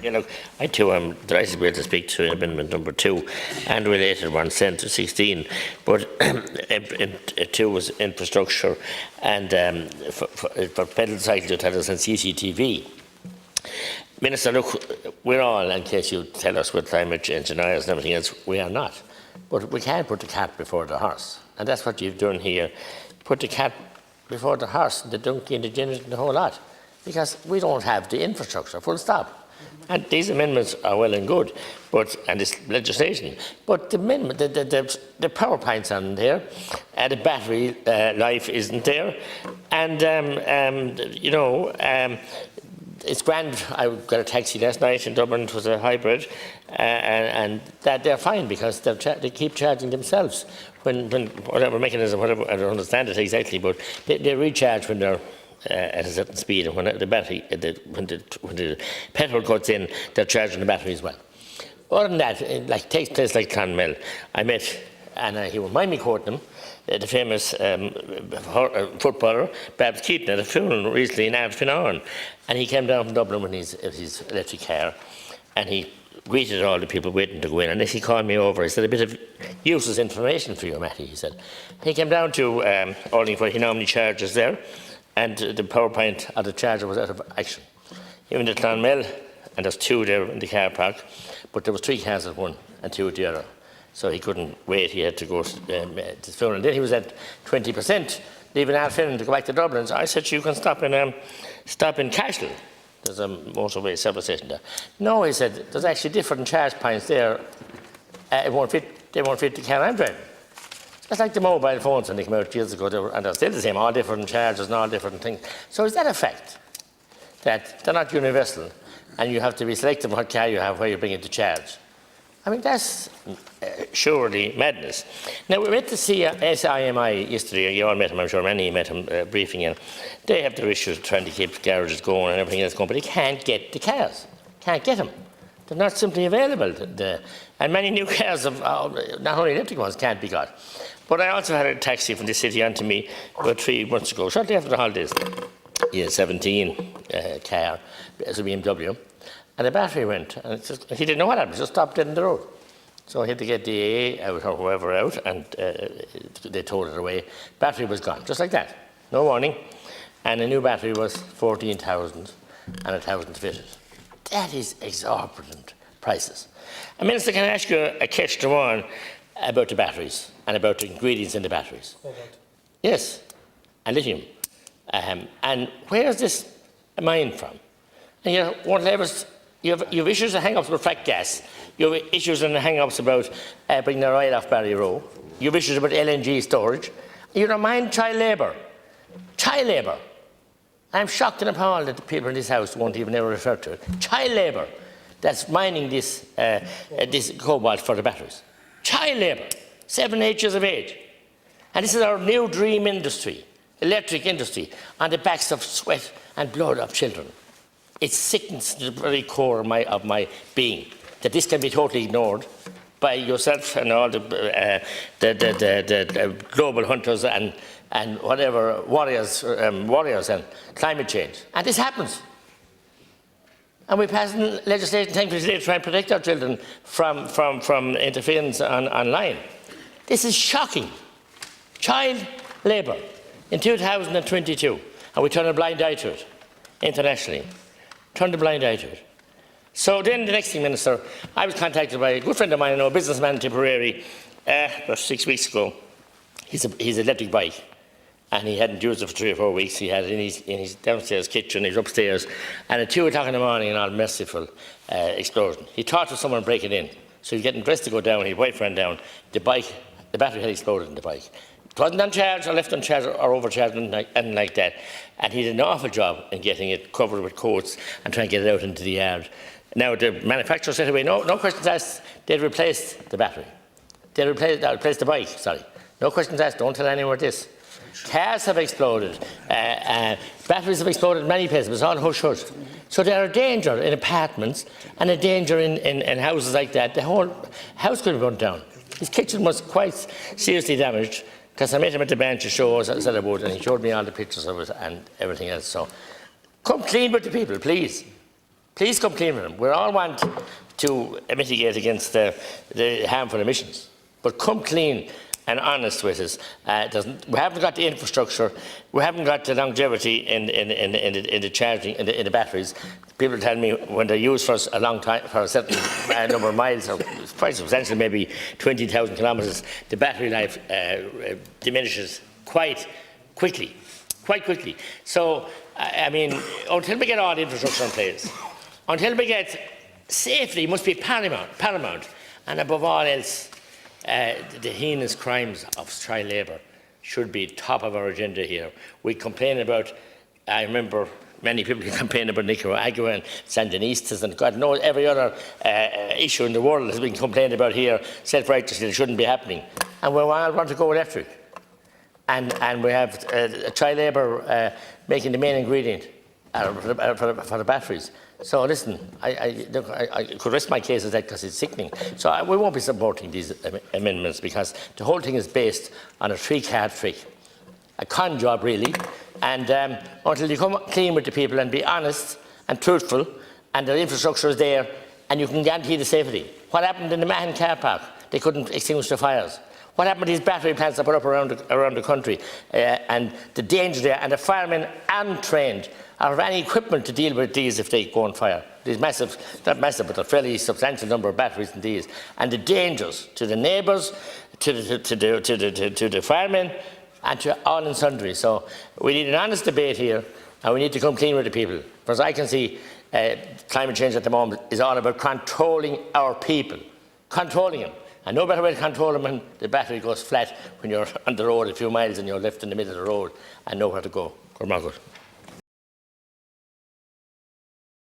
You know, I too am delighted to be able to speak to amendment number 2 and related one sent to 16. But 2 was infrastructure and for pedal cycle tellers and CCTV. Minister, look, we're all, in case you tell us we're climate engineers and everything else, we are not. But we can't put the cat before the horse. And that's what you've done here. Put the cat before the horse, the donkey and the gin and the whole lot. Because we don't have the infrastructure, full stop. And these amendments are well and good, and this legislation. But the amendment, the power plants aren't there, the battery life isn't there, and you know, it's grand. I got a taxi last night in Dublin. It was a hybrid, and that they're fine because they keep charging themselves when whatever mechanism, whatever, I don't understand it exactly, but they recharge when they're at a certain speed, and when the battery, when the petrol cuts in, they're charging the battery as well. Other than that, it takes place like Clonmel. I met, and he won't mind me quoting him, the famous footballer, Babs Keaton, at a funeral recently in Ardfinarn, and he came down from Dublin with his electric car, and he greeted all the people waiting to go in, and as he called me over, he said, a bit of useless information for you, Mattie, he said. He came down to Orling, where he normally charges there, and the power plant of the charger was out of action. He went to Clonmel, and there's 2 there in the car park, but there was 3 cars at one and 2 at the other. So he couldn't wait, he had to go to the funeral. Then he was at 20%, leaving Ardfinarn to go back to Dublin. So I said, you can stop in Cashel. There's a motorway service station there. No, he said, there's actually different charge points there. They won't fit the car I'm driving. It's like the mobile phones when they came out years ago, and they're still the same, all different chargers and all different things. So is that a fact? That they're not universal, and you have to be selective what car you have, where you bring it to charge? I mean, that's surely madness. Now, we went to see SIMI yesterday. You all met him, I'm sure many met him briefing, and they have their issues trying to keep the garages going and everything else going, but they can't get the cars. Can't get them. They're not simply available. And many new cars, not only electric ones, can't be got. But I also had a taxi from the city onto me about 3 months ago, shortly after the holidays. He had a 17 car, as a BMW, and the battery went. And he didn't know what happened, it just stopped dead in the road. So he had to get the AA out or whoever out, and they towed it away. Battery was gone, just like that. No warning. And a new battery was 14,000 and 1,000 fitted. That is exorbitant prices. And Minister, can I ask you a question one about the batteries and about the ingredients in the batteries? Yes, and lithium. And where is this mine from? And you have issues and hang-ups with frack gas. You have issues and hang-ups about bringing their oil off Barry Row. You have issues about LNG storage. You don't mind child labour. Child labour. I'm shocked and appalled that the people in this house won't even ever refer to it. Child labour that's mining this cobalt for the batteries. Child labour, 7, 8 years of age. And this is our new dream industry, electric industry, on the backs of sweat and blood of children. It sickens to the very core of my being that this can be totally ignored by yourself and all the global hunters and whatever warriors and climate change. And this happens. And we pass legislation 10 years later to try and protect our children from interference online. This is shocking. Child labour in 2022, and we turn a blind eye to it internationally. Turn a blind eye to it. So then the next thing, Minister, I was contacted by a good friend of mine, a businessman in Tipperary, about 6 weeks ago. He's an electric bike, and he hadn't used it for 3 or 4 weeks. He had it in his downstairs kitchen, he's upstairs, and at 2 o'clock in the morning, an all-merciful explosion. He thought of someone breaking in, so he's getting dressed to go down, his wife ran down, the battery had exploded in the bike. It wasn't on charge or left on charge or overcharged and like that. And he did an awful job in getting it covered with coats and trying to get it out into the yard. Now the manufacturer said away, no questions asked, they'd replaced the battery. They replaced the bike, sorry. No questions asked, don't tell anyone this. Cars have exploded, batteries have exploded in many places, but it's all hush-hush. So there are danger in apartments and a danger in houses like that. The whole house could have burnt down. His kitchen was quite seriously damaged, because I met him at the bench show, as I said I would, and he showed me all the pictures of it and everything else. So come clean with the people, please. Please come clean with them. We all want to mitigate against the harmful emissions, but come clean and honest with us. We haven't got the infrastructure, we haven't got the longevity in the charging, in the batteries. People tell me when they're used for a long time, for a certain number of miles, or quite substantial, maybe 20,000 kilometres, the battery life diminishes quite quickly. So, I mean, until we get all the infrastructure in place, until we get safety, must be paramount, and above all else, the heinous crimes of child labour should be top of our agenda here. We complain about, I remember many people complain about Nicaragua and Sandinistas, and God knows every other issue in the world has been complained about here, self-righteously, it shouldn't be happening. And we all want to go electric. And we have child labour making the main ingredient for the batteries. So listen, I could rest my case as that because it's sickening. So we won't be supporting these amendments because the whole thing is based on a three-card trick, a con job really. And until you come clean with the people and be honest and truthful, and the infrastructure is there, and you can guarantee the safety. What happened in the Mahon car park? They couldn't extinguish the fires. What happened to these battery plants that put up around the country, and the danger there, and the firemen untrained or have any equipment to deal with these if they go on fire. These massive, not massive, but a fairly substantial number of batteries in these, and the dangers to the neighbours, to the firemen, and to all and sundry. So we need an honest debate here, and we need to come clean with the people. As I can see, climate change at the moment is all about controlling our people, controlling them. And no better way to control them when the battery goes flat when you're on the road a few miles and you're left in the middle of the road and nowhere to go. Good morning.